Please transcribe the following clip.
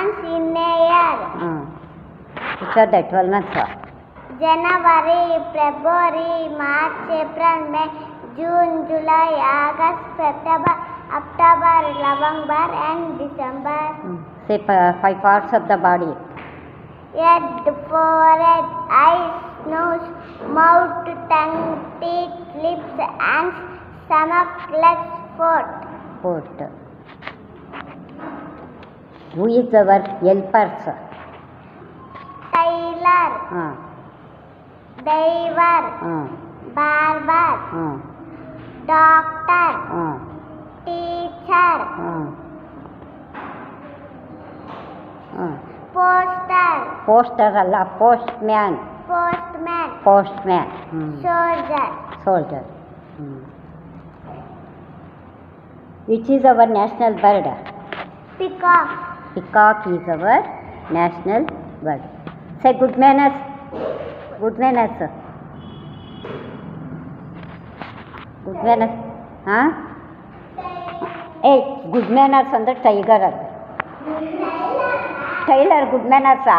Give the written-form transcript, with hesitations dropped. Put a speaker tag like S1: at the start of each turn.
S1: months in a year.
S2: Which are the 12 months?
S1: January, February, March, April, May, June, July, August, September, October, November and December.
S2: Say 5 parts of the body.
S1: Head, forehead, eyes, nose, mouth, tongue, teeth, lips, hands, stomach, legs, foot.
S2: Who is our helpers?
S1: Tailor, diver, barber, doctor, teacher,
S2: Poster ಅಲ್ಲ postman. Soldier. Which is our national bird?
S1: Peacock.
S2: Peacock is our national bird. Say good manners. Good manners. Good manners. Hey, good manners ಅಂದ್ರೆ tiger ಅದು. Tailor good ಮ್ಯಾನರ್ಸಾ?